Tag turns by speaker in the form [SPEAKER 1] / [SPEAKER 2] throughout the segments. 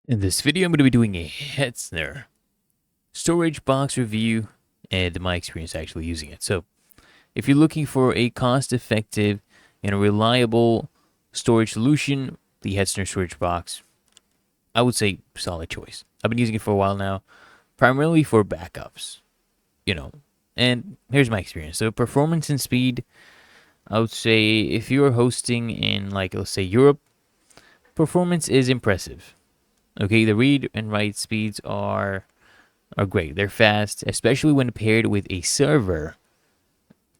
[SPEAKER 1] In this video, I'm going to be doing a Hetzner storage box review and my experience actually using it. So, if you're looking for a cost-effective and a reliable storage solution, the Hetzner storage box, I would say solid choice. I've been using it for a while now, primarily for backups, And here's my experience. So, performance and speed, I would say if you're hosting in, let's say Europe, performance is impressive. Okay, the read and write speeds are great. They're fast, especially when paired with a server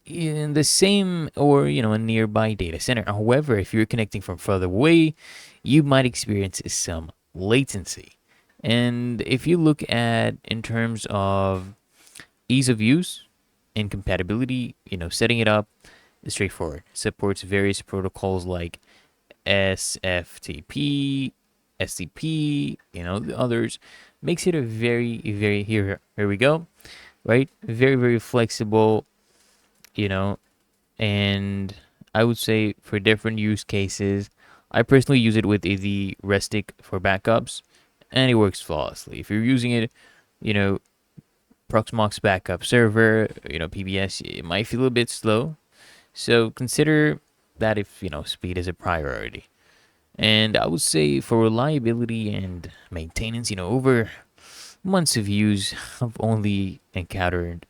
[SPEAKER 1] in the same or a nearby data center. However, if you're connecting from further away, you might experience some latency. And if you look at in terms of ease of use and compatibility, setting it up is straightforward. It supports various protocols like SFTP, SDP, the others. Makes it a very here we go, right? Very flexible, and I would say for different use cases, I personally use it with the Restic for backups, and it works flawlessly. If you're using it, Proxmox backup server, PBS, it might feel a bit slow, so consider that if speed is a priority. And I would say for reliability and maintenance, over months of use, I've only encountered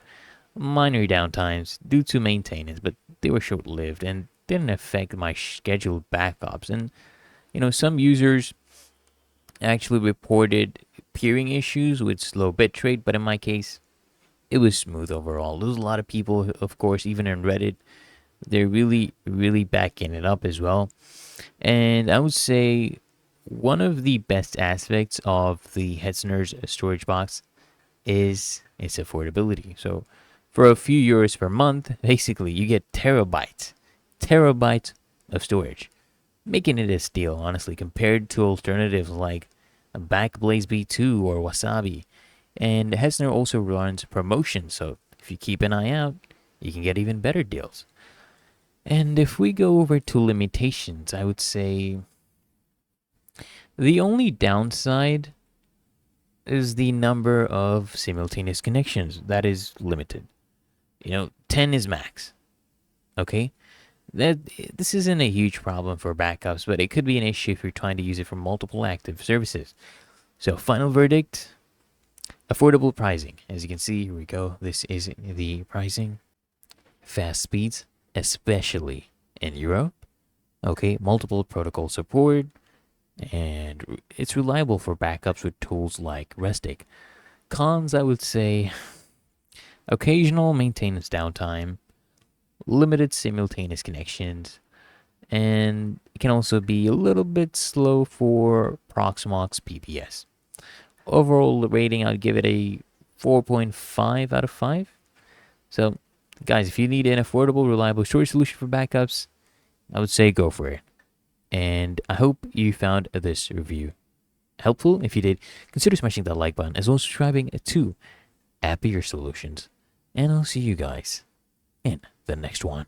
[SPEAKER 1] minor downtimes due to maintenance, but they were short-lived and didn't affect my scheduled backups. And, some users actually reported peering issues with slow bitrate, but in my case, it was smooth overall. There's a lot of people, of course, even in Reddit, they're really backing it up as well. And I would say one of the best aspects of the Hetzner's storage box is its affordability. So for a few euros per month, basically you get terabytes of storage, making it a steal, honestly, compared to alternatives like Backblaze B2 or Wasabi. And Hetzner also runs promotions, so if you keep an eye out, you can get even better deals. And if we go over to limitations, I would say the only downside is the number of simultaneous connections. That is limited. 10 is max. Okay? This isn't a huge problem for backups, but it could be an issue if you're trying to use it for multiple active services. So final verdict, affordable pricing. As you can see, here we go. This is the pricing. Fast speeds, especially in Europe. Okay, multiple protocol support, and it's reliable for backups with tools like Restic. Cons, I would say, occasional maintenance downtime, limited simultaneous connections, and it can also be a little bit slow for Proxmox PPS. Overall rating, I'd give it a 4.5 out of 5. So, guys, if you need an affordable, reliable storage solution for backups, I would say go for it. And I hope you found this review helpful. If you did, consider smashing that like button as well as subscribing to Appier Solutions. And I'll see you guys in the next one.